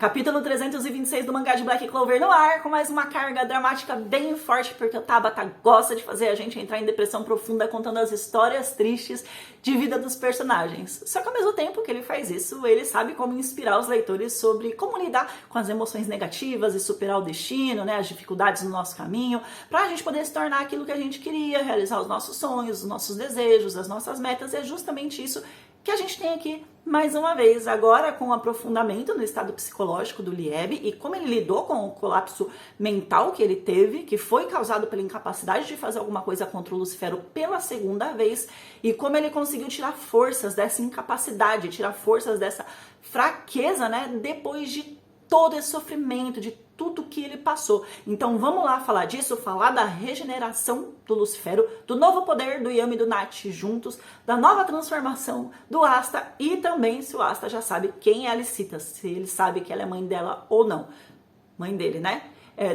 Capítulo 326 do mangá de Black Clover no ar, com mais uma carga dramática bem forte, porque o Tabata gosta de fazer a gente entrar em depressão profunda contando as histórias tristes de vida dos personagens. Só que ao mesmo tempo que ele faz isso, ele sabe como inspirar os leitores sobre como lidar com as emoções negativas e superar o destino, né, as dificuldades no nosso caminho, pra gente poder se tornar aquilo que a gente queria, realizar os nossos sonhos, os nossos desejos, as nossas metas. E é justamente isso que a gente tem aqui mais uma vez, agora com um aprofundamento no estado psicológico do Lieb e como ele lidou com o colapso mental que ele teve, que foi causado pela incapacidade de fazer alguma coisa contra o Lucifero pela segunda vez, e como ele conseguiu tirar forças dessa incapacidade, tirar forças dessa fraqueza, né, depois de todo esse sofrimento, de tudo que ele passou. Então vamos lá falar disso, falar da regeneração do Lucifero, do novo poder do Yami e do Nachi juntos, da nova transformação do Asta e também se o Asta já sabe quem é a Alicita, se ele sabe que ela é mãe dela ou não. Mãe dele, né?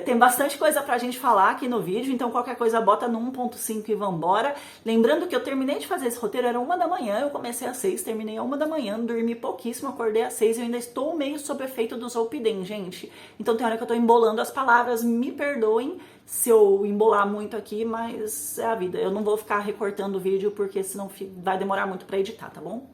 Tem bastante coisa pra gente falar aqui no vídeo, então qualquer coisa bota no 1.5 e vambora. Lembrando que eu terminei de fazer esse roteiro, era 1 da manhã, eu comecei às 6, terminei às 1 da manhã, dormi pouquíssimo, acordei às 6 e eu ainda estou meio sob efeito do Zolpidem, gente. Então tem hora que eu tô embolando as palavras, me perdoem se eu embolar muito aqui, mas é a vida. Eu não vou ficar recortando o vídeo porque senão vai demorar muito pra editar, tá bom?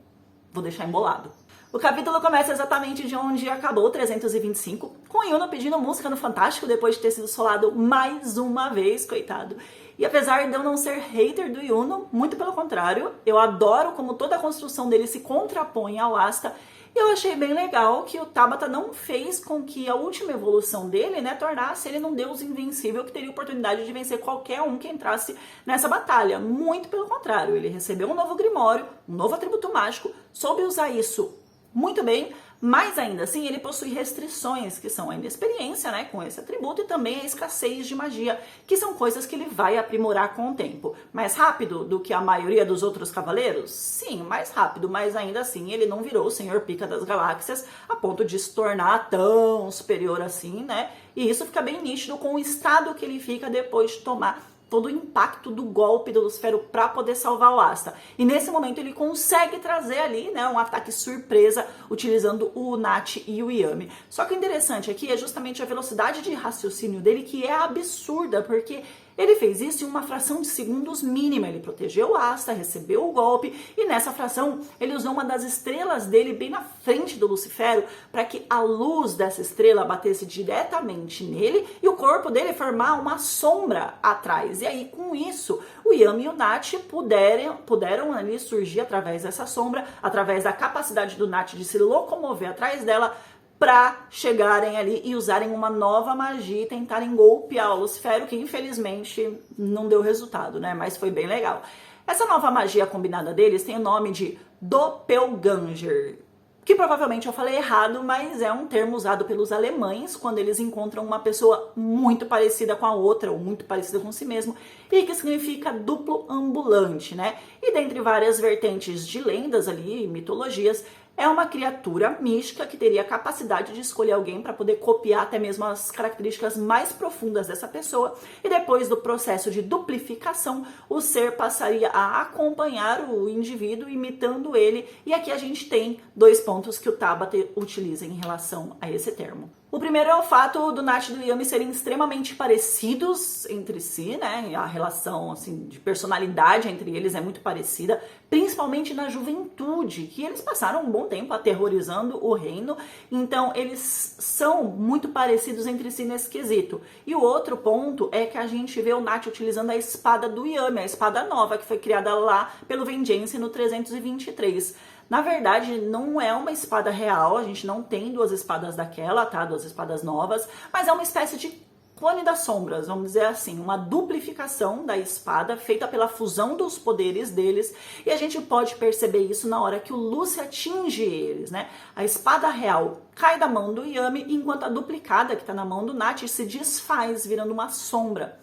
Vou deixar embolado. O capítulo começa exatamente de onde acabou o 325, com Yuno pedindo música no Fantástico depois de ter sido solado mais uma vez, coitado. E apesar de eu não ser hater do Yuno, muito pelo contrário, eu adoro como toda a construção dele se contrapõe ao Asta. E eu achei bem legal que o Tabata não fez com que a última evolução dele, né, tornasse ele num deus invencível que teria oportunidade de vencer qualquer um que entrasse nessa batalha. Muito pelo contrário, ele recebeu um novo Grimório, um novo atributo mágico, soube usar isso muito bem, mas ainda assim ele possui restrições, que são a inexperiência, né, com esse atributo, e também a escassez de magia, que são coisas que ele vai aprimorar com o tempo. Mais rápido do que a maioria dos outros cavaleiros? Sim, mais rápido, mas ainda assim ele não virou o Senhor Pica das Galáxias a ponto de se tornar tão superior assim, né? E isso fica bem nítido com o estado que ele fica depois de tomar todo o impacto do golpe do Lucifero para poder salvar o Asta. E nesse momento ele consegue trazer ali, né, um ataque surpresa utilizando o Nachi e o Yami. Só que o interessante aqui é justamente a velocidade de raciocínio dele, que é absurda, porque ele fez isso em uma fração de segundos mínima. Ele protegeu o Asta, recebeu o golpe e nessa fração ele usou uma das estrelas dele bem na frente do Lucifero para que a luz dessa estrela batesse diretamente nele e o corpo dele formar uma sombra atrás. E aí com isso o Yami e o Nachi puderam ali surgir através dessa sombra, através da capacidade do Nachi de se locomover atrás dela, para chegarem ali e usarem uma nova magia e tentarem golpear o Lucifero, que infelizmente não deu resultado, né? Mas foi bem legal. Essa nova magia combinada deles tem o nome de Doppelganger, que provavelmente eu falei errado, mas é um termo usado pelos alemães quando eles encontram uma pessoa muito parecida com a outra, ou muito parecida com si mesmo, e que significa duplo ambulante, né? E dentre várias vertentes de lendas ali, mitologias, é uma criatura mística que teria a capacidade de escolher alguém para poder copiar até mesmo as características mais profundas dessa pessoa, e depois do processo de duplificação, o ser passaria a acompanhar o indivíduo, imitando ele, e aqui a gente tem 2 pontos que o Tabata utiliza em relação a esse termo. O primeiro é o fato do Nachi e do Yami serem extremamente parecidos entre si, né? A relação assim, de personalidade entre eles é muito parecida, principalmente na juventude, que eles passaram um bom tempo aterrorizando o reino, então eles são muito parecidos entre si nesse quesito. E o outro ponto é que a gente vê o Nachi utilizando a espada do Yami, a espada nova que foi criada lá pelo Vengeance no 323. Na verdade, não é uma espada real, a gente não tem 2 espadas daquela, tá? 2 espadas novas, mas é uma espécie de clone das sombras, vamos dizer assim, uma duplificação da espada feita pela fusão dos poderes deles, e a gente pode perceber isso na hora que o Lucy atinge eles, né? A espada real cai da mão do Yami, enquanto a duplicada que tá na mão do Nachi se desfaz, virando uma sombra.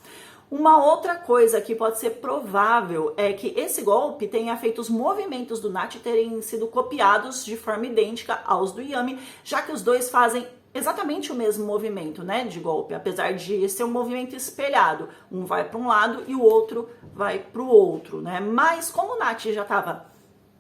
Uma outra coisa que pode ser provável é que esse golpe tenha feito os movimentos do Nachi terem sido copiados de forma idêntica aos do Yami, já que os dois fazem exatamente o mesmo movimento, né, de golpe, apesar de ser um movimento espelhado. Um vai para um lado e o outro vai para o outro, né? Mas como o Nachi já estava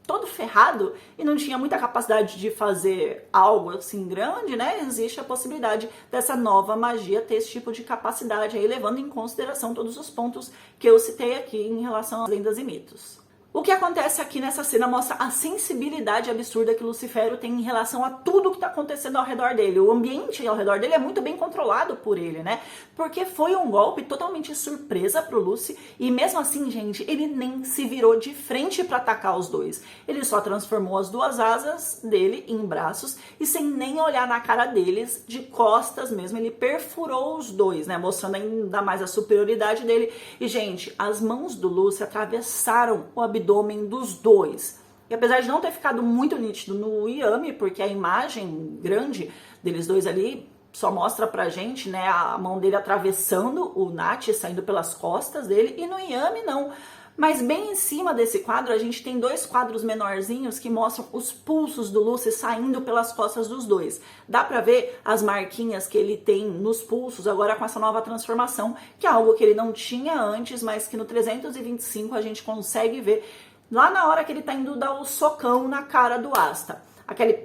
todo ferrado e não tinha muita capacidade de fazer algo assim grande, né? Existe a possibilidade dessa nova magia ter esse tipo de capacidade aí, levando em consideração todos os pontos que eu citei aqui em relação às lendas e mitos. O que acontece aqui nessa cena mostra a sensibilidade absurda que Lucifero tem em relação a tudo que está acontecendo ao redor dele. O ambiente ao redor dele é muito bem controlado por ele, né? Porque foi um golpe totalmente surpresa pro Lucy e mesmo assim, gente, ele nem se virou de frente para atacar os dois. Ele só transformou as duas asas dele em braços e sem nem olhar na cara deles, de costas mesmo, ele perfurou os dois, né? Mostrando ainda mais a superioridade dele. E, gente, as mãos do Lucy atravessaram o abdômen dos dois. E apesar de não ter ficado muito nítido no Yami, porque a imagem grande deles dois ali só mostra pra gente, né, a mão dele atravessando o Nath, saindo pelas costas dele, e no Yami não. Mas bem em cima desse quadro, a gente tem dois quadros menorzinhos que mostram os pulsos do Lucy saindo pelas costas dos dois. Dá pra ver as marquinhas que ele tem nos pulsos agora com essa nova transformação, que é algo que ele não tinha antes, mas que no 325 a gente consegue ver lá na hora que ele tá indo dar o socão na cara do Asta.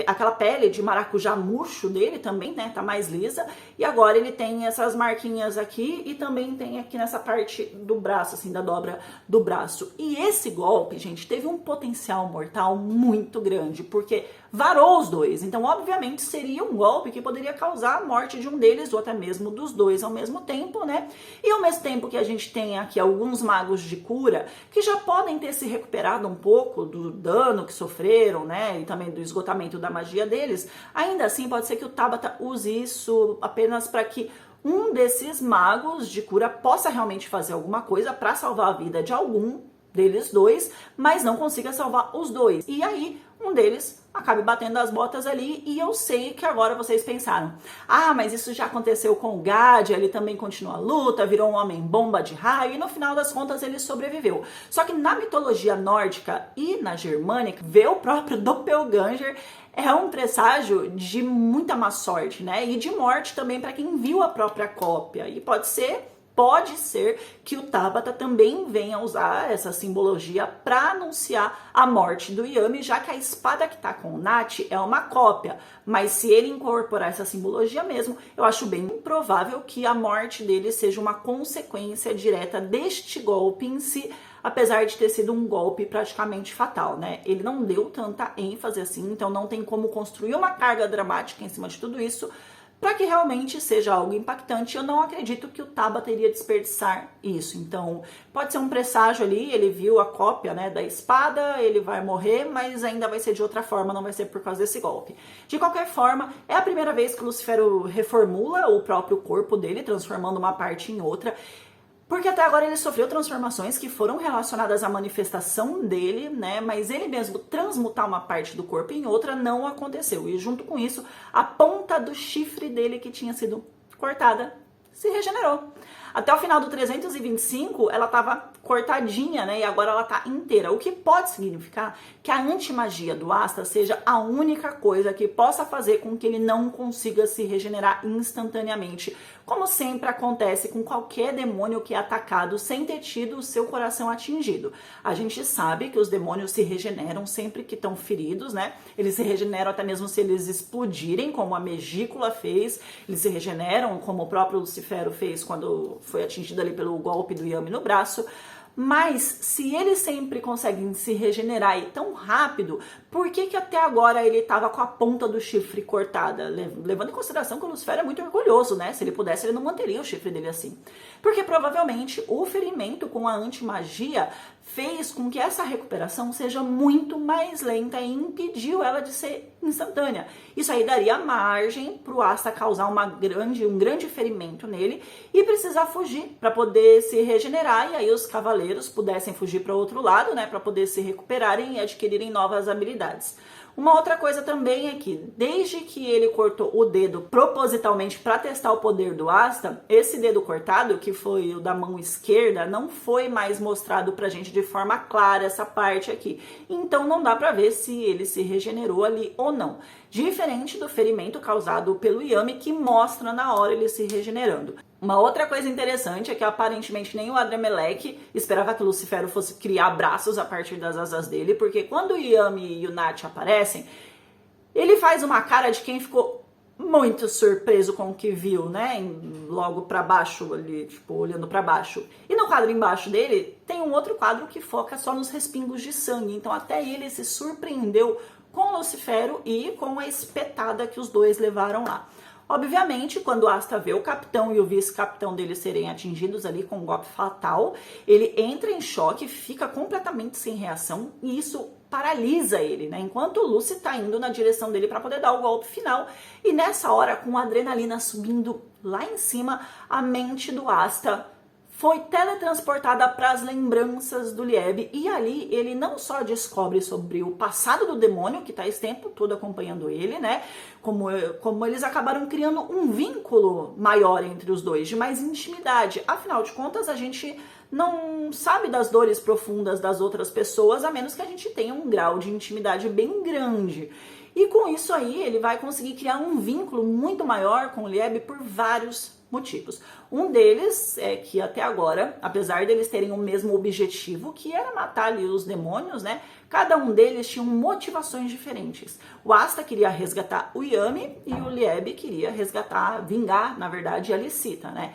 Aquela pele de maracujá murcho dele também, né, tá mais lisa. E agora ele tem essas marquinhas aqui e também tem aqui nessa parte do braço, assim, da dobra do braço. E esse golpe, gente, teve um potencial mortal muito grande, porque varou os dois. Então, obviamente, seria um golpe que poderia causar a morte de um deles ou até mesmo dos dois ao mesmo tempo, né? E ao mesmo tempo que a gente tem aqui alguns magos de cura que já podem ter se recuperado um pouco do dano que sofreram, né? E também do esgotamento da magia deles, ainda assim pode ser que o Tabata use isso apenas para que um desses magos de cura possa realmente fazer alguma coisa para salvar a vida de algum deles dois, mas não consiga salvar os dois. E aí, um deles acabe batendo as botas ali, e eu sei que agora vocês pensaram, ah, mas isso já aconteceu com o Gad, ele também continua a luta, virou um homem bomba de raio, e no final das contas ele sobreviveu. Só que na mitologia nórdica e na germânica, ver o próprio Doppelganger é um presságio de muita má sorte, né? E de morte também para quem viu a própria cópia, e pode ser que o Tabata também venha usar essa simbologia para anunciar a morte do Yami, já que a espada que tá com o Nath é uma cópia. Mas se ele incorporar essa simbologia mesmo, eu acho bem improvável que a morte dele seja uma consequência direta deste golpe em si, apesar de ter sido um golpe praticamente fatal, né? Ele não deu tanta ênfase assim, então não tem como construir uma carga dramática em cima de tudo isso, para que realmente seja algo impactante. Eu não acredito que o Tabata iria desperdiçar isso. Então, pode ser um presságio ali, ele viu a cópia, né, da espada, ele vai morrer, mas ainda vai ser de outra forma, não vai ser por causa desse golpe. De qualquer forma, é a primeira vez que o Lucifero reformula o próprio corpo dele, transformando uma parte em outra. Porque até agora ele sofreu transformações que foram relacionadas à manifestação dele, né? Mas ele mesmo transmutar uma parte do corpo em outra não aconteceu. E junto com isso, a ponta do chifre dele que tinha sido cortada se regenerou. Até o final do 325, ela estava cortadinha, né? E agora ela tá inteira. O que pode significar que a antimagia do Asta seja a única coisa que possa fazer com que ele não consiga se regenerar instantaneamente, como sempre acontece com qualquer demônio que é atacado sem ter tido o seu coração atingido. A gente sabe que os demônios se regeneram sempre que estão feridos, né? Eles se regeneram até mesmo se eles explodirem, como a Megícula fez. Eles se regeneram, como o próprio Lucifero fez quando foi atingido ali pelo golpe do Yami no braço. Mas se eles sempre conseguem se regenerar e tão rápido, por que até agora ele estava com a ponta do chifre cortada? Levando em consideração que o Lucifero é muito orgulhoso, né? Se ele pudesse, ele não manteria o chifre dele assim. Porque provavelmente o ferimento com a antimagia fez com que essa recuperação seja muito mais lenta e impediu ela de ser instantânea. Isso aí daria margem para o Asta causar um grande ferimento nele e precisar fugir para poder se regenerar, e aí os cavaleiros pudessem fugir para outro lado, né, para poder se recuperarem e adquirirem novas habilidades. Uma outra coisa também é que, desde que ele cortou o dedo propositalmente para testar o poder do Asta, esse dedo cortado, que foi o da mão esquerda, não foi mais mostrado pra gente de forma clara essa parte aqui. Então não dá pra ver se ele se regenerou ali ou não. diferente do ferimento causado pelo Yami, que mostra na hora ele se regenerando. Uma outra coisa interessante é que aparentemente nem o Adrammelech esperava que o Lucifero fosse criar braços a partir das asas dele, porque quando o Yami e o Nath aparecem, ele faz uma cara de quem ficou muito surpreso com o que viu, né? Logo pra baixo ali, tipo, olhando pra baixo. E no quadro embaixo dele, tem um outro quadro que foca só nos respingos de sangue. Então até ele se surpreendeu com o Lucifero e com a espetada que os dois levaram lá. Obviamente, quando o Asta vê o capitão e o vice-capitão dele serem atingidos ali com um golpe fatal, ele entra em choque, fica completamente sem reação e isso paralisa ele, né? Enquanto o Lucy tá indo na direção dele para poder dar o golpe final. E nessa hora, com a adrenalina subindo lá em cima, a mente do Asta foi teletransportada para as lembranças do Lieb e ali ele não só descobre sobre o passado do demônio, que está esse tempo todo acompanhando ele, né? Como eles acabaram criando um vínculo maior entre os dois, de mais intimidade. Afinal de contas, a gente não sabe das dores profundas das outras pessoas, a menos que a gente tenha um grau de intimidade bem grande. E com isso aí, ele vai conseguir criar um vínculo muito maior com o Lieb por vários motivos. Um deles é que até agora, apesar deles terem o mesmo objetivo, que era matar ali os demônios, né? Cada um deles tinha motivações diferentes. O Asta queria resgatar o Yami e o Lieb queria vingar, na verdade, a Licita, né?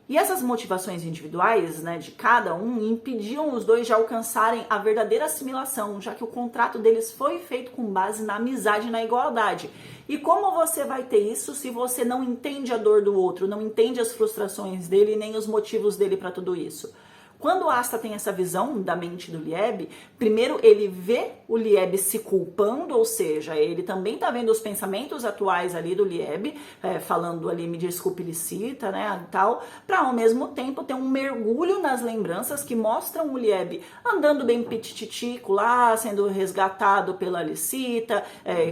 E essas motivações individuais, né, de cada um, impediam os dois de alcançarem a verdadeira assimilação, já que o contrato deles foi feito com base na amizade e na igualdade. E como você vai ter isso se você não entende a dor do outro, não entende as frustrações dele nem os motivos dele para tudo isso? Quando o Asta tem essa visão da mente do Lieb, primeiro ele vê o Lieb se culpando, ou seja, ele também tá vendo os pensamentos atuais ali do Lieb, falando ali, me desculpe, Licita, né, tal, para ao mesmo tempo ter um mergulho nas lembranças que mostram o Lieb andando bem pitititico lá, sendo resgatado pela Licita,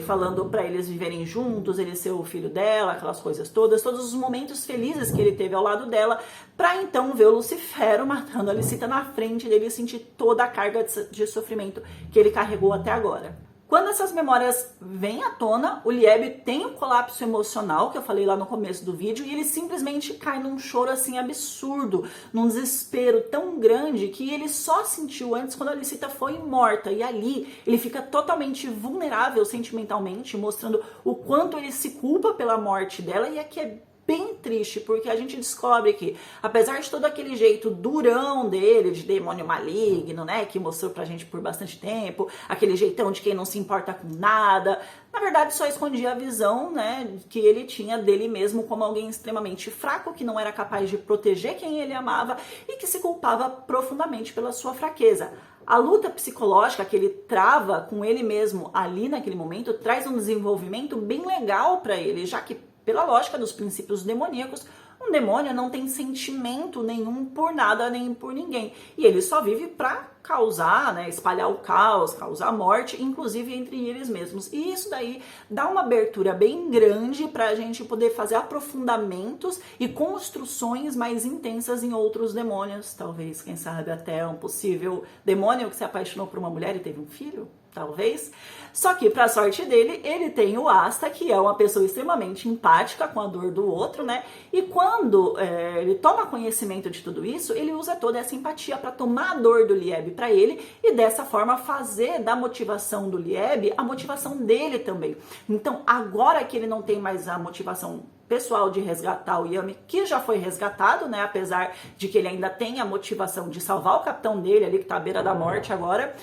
falando para eles viverem juntos, ele ser o filho dela, aquelas coisas todos os momentos felizes que ele teve ao lado dela, para então ver o Lucifero matando a Licita na frente dele e sentir toda a carga de sofrimento que ele carregou até agora. Quando essas memórias vêm à tona, o Lieb tem um colapso emocional, que eu falei lá no começo do vídeo, e ele simplesmente cai num choro assim absurdo, num desespero tão grande que ele só sentiu antes quando a Licita foi morta. E ali ele fica totalmente vulnerável sentimentalmente, mostrando o quanto ele se culpa pela morte dela, e aqui é bem triste, porque a gente descobre que, apesar de todo aquele jeito durão dele, de demônio maligno, né, que mostrou pra gente por bastante tempo, aquele jeitão de quem não se importa com nada, na verdade só escondia a visão, né, que ele tinha dele mesmo como alguém extremamente fraco, que não era capaz de proteger quem ele amava e que se culpava profundamente pela sua fraqueza. A luta psicológica que ele trava com ele mesmo ali naquele momento traz um desenvolvimento bem legal pra ele, já que pela lógica dos princípios demoníacos, um demônio não tem sentimento nenhum por nada nem por ninguém. E ele só vive para causar, né, espalhar o caos, causar morte, inclusive entre eles mesmos. E isso daí dá uma abertura bem grande para a gente poder fazer aprofundamentos e construções mais intensas em outros demônios. Talvez, quem sabe, até um possível demônio que se apaixonou por uma mulher e teve um filho. Talvez. Só que, pra sorte dele, ele tem o Asta, que é uma pessoa extremamente empática com a dor do outro, né? E quando ele toma conhecimento de tudo isso, ele usa toda essa empatia para tomar a dor do Lieb para ele e dessa forma fazer da motivação do Lieb a motivação dele também. Então, agora que ele não tem mais a motivação pessoal de resgatar o Yami, que já foi resgatado, né? Apesar de que ele ainda tem a motivação de salvar o capitão dele ali, que tá à beira da morte agora.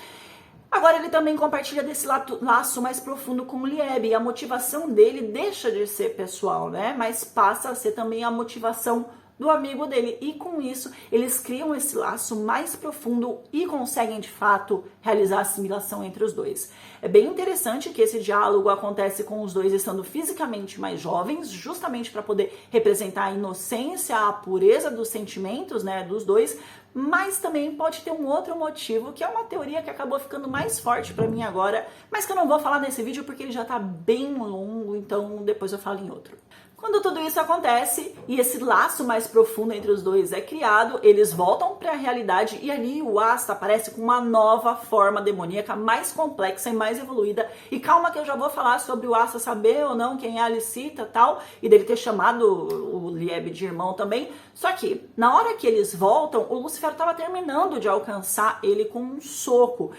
Agora ele também compartilha desse laço mais profundo com o Lieb, e a motivação dele deixa de ser pessoal, né? Mas passa a ser também a motivação do amigo dele, e com isso eles criam esse laço mais profundo e conseguem de fato realizar a assimilação entre os dois. É bem interessante que esse diálogo acontece com os dois estando fisicamente mais jovens, justamente para poder representar a inocência, a pureza dos sentimentos, né, dos dois, mas também pode ter um outro motivo, que é uma teoria que acabou ficando mais forte para mim agora, mas que eu não vou falar nesse vídeo porque ele já tá bem longo, então depois eu falo em outro. Quando tudo isso acontece e esse laço mais profundo entre os dois é criado, eles voltam para a realidade e ali o Asta aparece com uma nova forma demoníaca, mais complexa e mais evoluída. E calma que eu já vou falar sobre o Asta saber ou não quem é a Alicita e tal, e dele ter chamado o Lieb de irmão também. Só que, na hora que eles voltam, o Lúcifer estava terminando de alcançar ele com um soco.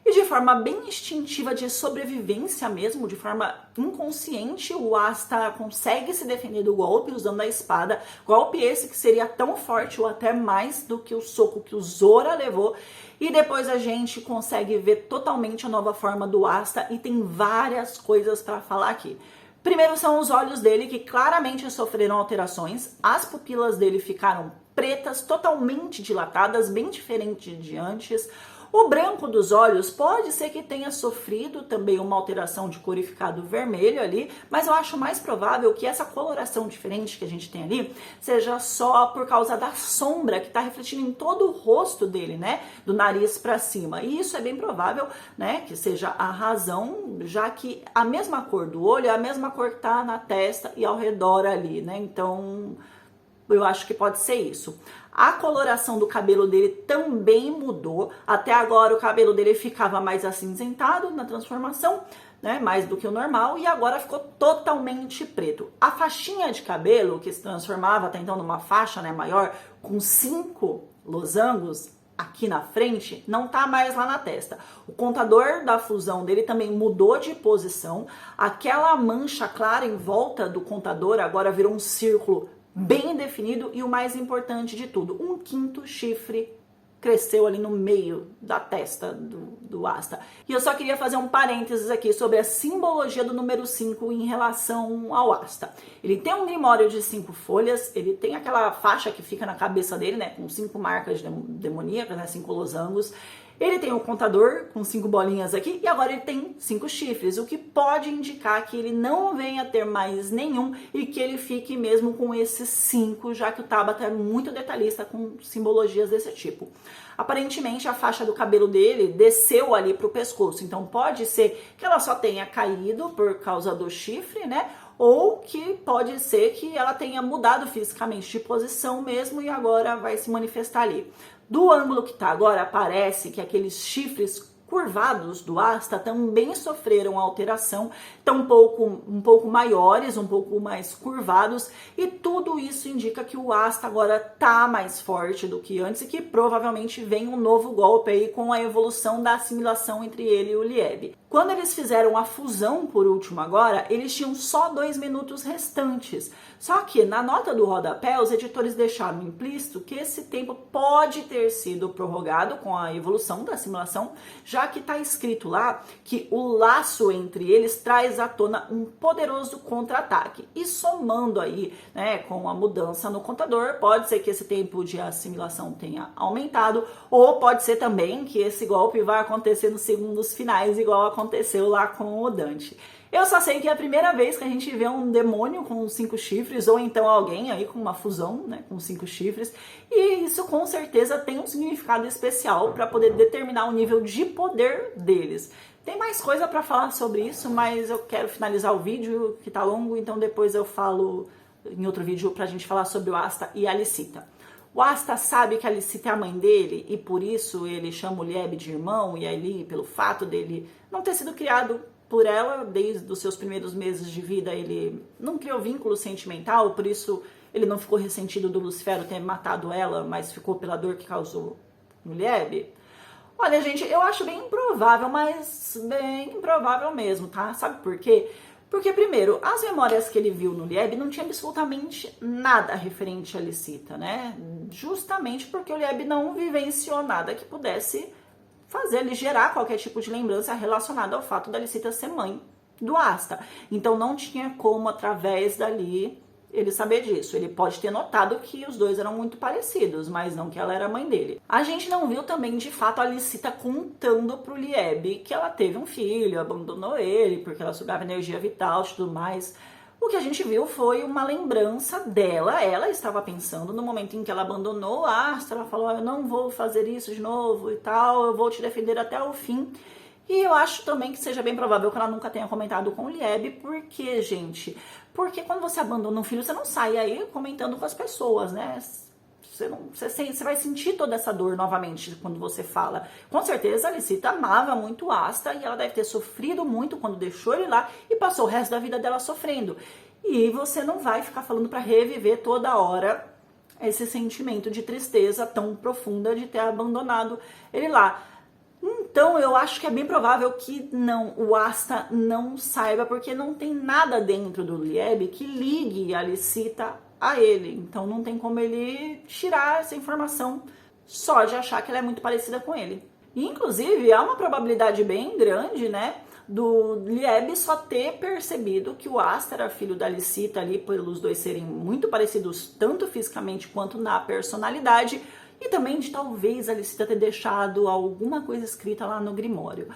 E de forma bem instintiva de sobrevivência mesmo, de forma inconsciente, o Asta consegue se defender do golpe usando a espada. Golpe esse que seria tão forte ou até mais do que o soco que o Zora levou. E depois a gente consegue ver totalmente a nova forma do Asta e tem várias coisas para falar aqui. Primeiro são os olhos dele, que claramente sofreram alterações. As pupilas dele ficaram pretas, totalmente dilatadas, bem diferente de antes. O branco dos olhos pode ser que tenha sofrido também uma alteração de cor e ficado vermelho ali, mas eu acho mais provável que essa coloração diferente que a gente tem ali seja só por causa da sombra que está refletindo em todo o rosto dele, né, do nariz para cima. E isso é bem provável, né, que seja a razão, já que a mesma cor do olho é a mesma cor que está na testa e ao redor ali, né, então eu acho que pode ser isso. A coloração do cabelo dele também mudou. Até agora o cabelo dele ficava mais acinzentado na transformação, né, mais do que o normal, e agora ficou totalmente preto. A faixinha de cabelo, que se transformava até então numa faixa, né, maior, com 5 losangos aqui na frente, não tá mais lá na testa. O contador da fusão dele também mudou de posição. Aquela mancha clara em volta do contador agora virou um círculo bem definido e o mais importante de tudo, um 5º chifre cresceu ali no meio da testa do Asta. E eu só queria fazer um parênteses aqui sobre a simbologia do número 5 em relação ao Asta. Ele tem um grimório de 5 folhas, ele tem aquela faixa que fica na cabeça dele, né, com 5 marcas demoníacas, né, 5 losangos. Ele tem um contador com 5 bolinhas aqui e agora ele tem 5 chifres, o que pode indicar que ele não venha ter mais nenhum e que ele fique mesmo com esses 5, já que o Tabata é muito detalhista com simbologias desse tipo. Aparentemente a faixa do cabelo dele desceu ali para o pescoço, então pode ser que ela só tenha caído por causa do chifre, né? Ou que pode ser que ela tenha mudado fisicamente de posição mesmo e agora vai se manifestar ali. Do ângulo que tá agora, parece que aqueles chifres curvados do Asta também sofreram alteração, estão um pouco maiores, um pouco mais curvados, e tudo isso indica que o Asta agora tá mais forte do que antes e que provavelmente vem um novo golpe aí com a evolução da assimilação entre ele e o Lieb. Quando eles fizeram a fusão por último agora, eles tinham só 2 minutos restantes. Só que na nota do rodapé, os editores deixaram implícito que esse tempo pode ter sido prorrogado com a evolução da assimilação, já que está escrito lá que o laço entre eles traz à tona um poderoso contra-ataque. E somando aí, né, com a mudança no contador, pode ser que esse tempo de assimilação tenha aumentado, ou pode ser também que esse golpe vai acontecer nos segundos finais, igual aconteceu lá com o Dante. Eu só sei que é a primeira vez que a gente vê um demônio com 5 chifres, ou então alguém aí com uma fusão, né, com 5 chifres, e isso com certeza tem um significado especial para poder determinar o nível de poder deles. Tem mais coisa para falar sobre isso, mas eu quero finalizar o vídeo, que tá longo, então depois eu falo em outro vídeo pra gente falar sobre o Asta e a Alicita. O Asta sabe que a Alicita é a mãe dele e por isso ele chama o Lieb de irmão, e ali, pelo fato dele não ter sido criado por ela, desde os seus primeiros meses de vida, ele não criou vínculo sentimental, por isso ele não ficou ressentido do Lucifero ter matado ela, mas ficou pela dor que causou no Lieb. Olha, gente, eu acho bem improvável, mas bem improvável mesmo, tá? Sabe por quê? Porque, primeiro, as memórias que ele viu no Lieb não tinha absolutamente nada referente a Alicita, né? Justamente porque o Lieb não vivenciou nada que pudesse fazer ele gerar qualquer tipo de lembrança relacionada ao fato da Alicita ser mãe do Asta. Então não tinha como, através dali, ele saber disso. Ele pode ter notado que os dois eram muito parecidos, mas não que ela era a mãe dele. A gente não viu também, de fato, a Alicita contando pro Lieb que ela teve um filho, abandonou ele, porque ela sugava energia vital e tudo mais. O que a gente viu foi uma lembrança dela. Ela estava pensando no momento em que ela abandonou a Asta, ela falou, eu não vou fazer isso de novo e tal, eu vou te defender até o fim. E eu acho também que seja bem provável que ela nunca tenha comentado com o Lieb, porque, gente, porque quando você abandona um filho, você não sai aí comentando com as pessoas, né? Você vai sentir toda essa dor novamente quando você fala. Com certeza a Alicita amava muito o Asta e ela deve ter sofrido muito quando deixou ele lá e passou o resto da vida dela sofrendo. E você não vai ficar falando para reviver toda hora esse sentimento de tristeza tão profunda de ter abandonado ele lá. Então eu acho que é bem provável que o Asta não saiba, porque não tem nada dentro do Lieb que ligue a Alicita a ele. Então não tem como ele tirar essa informação só de achar que ela é muito parecida com ele. E, inclusive, há uma probabilidade bem grande, né, do Lieb só ter percebido que o Asta era filho da Alicita ali, pelos dois serem muito parecidos tanto fisicamente quanto na personalidade, e também de talvez a Alicita ter deixado alguma coisa escrita lá no Grimório.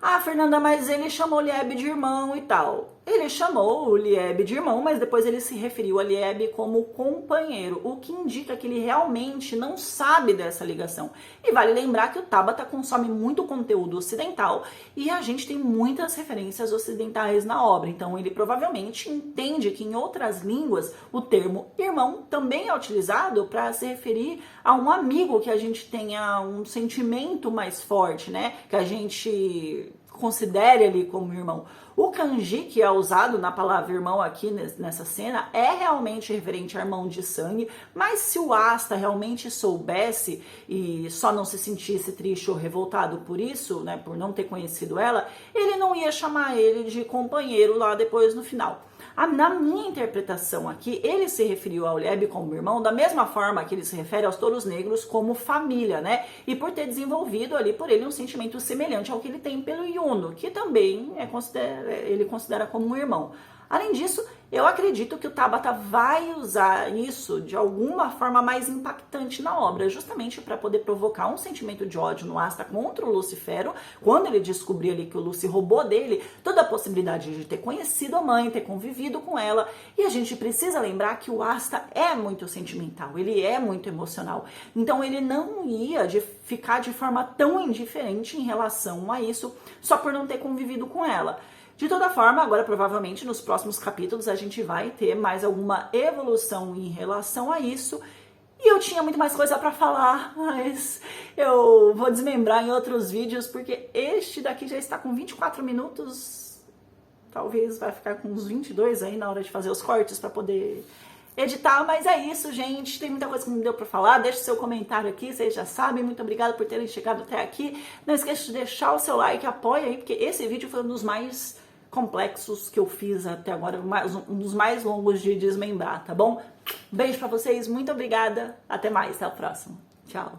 Ah, Fernanda, mas ele chamou o Lieb de irmão e tal. Ele chamou o Lieb de irmão, mas depois ele se referiu a Lieb como companheiro, o que indica que ele realmente não sabe dessa ligação. E vale lembrar que o Tabata consome muito conteúdo ocidental e a gente tem muitas referências ocidentais na obra, então ele provavelmente entende que em outras línguas o termo irmão também é utilizado para se referir a um amigo que a gente tenha um sentimento mais forte, né? Que a gente considere ali como irmão. O kanji que é usado na palavra irmão aqui nessa cena é realmente referente a irmão de sangue, mas se o Asta realmente soubesse e só não se sentisse triste ou revoltado por isso, né, por não ter conhecido ela, ele não ia chamar ele de companheiro lá depois no final. Na minha interpretação aqui, ele se referiu ao Lieb como irmão da mesma forma que ele se refere aos touros negros como família, né? E por ter desenvolvido ali por ele um sentimento semelhante ao que ele tem pelo Yuno, que também ele considera como um irmão. Além disso, eu acredito que o Tabata vai usar isso de alguma forma mais impactante na obra, justamente para poder provocar um sentimento de ódio no Asta contra o Lucifero, quando ele descobrir ali que o Lucy roubou dele toda a possibilidade de ter conhecido a mãe, ter convivido com ela. E a gente precisa lembrar que o Asta é muito sentimental, ele é muito emocional. Então ele não ia ficar de forma tão indiferente em relação a isso só por não ter convivido com ela. De toda forma, agora provavelmente nos próximos capítulos a gente vai ter mais alguma evolução em relação a isso. E eu tinha muito mais coisa para falar, mas eu vou desmembrar em outros vídeos, porque este daqui já está com 24 minutos. Talvez vai ficar com uns 22 aí na hora de fazer os cortes para poder editar, mas é isso, gente. Tem muita coisa que não deu para falar. Deixe seu comentário aqui, vocês já sabem. Muito obrigada por terem chegado até aqui. Não esqueça de deixar o seu like, apoia aí, porque esse vídeo foi um dos mais complexos que eu fiz até agora, um dos mais longos de desmembrar, tá bom? Beijo pra vocês, muito obrigada, até mais, até o próximo. Tchau.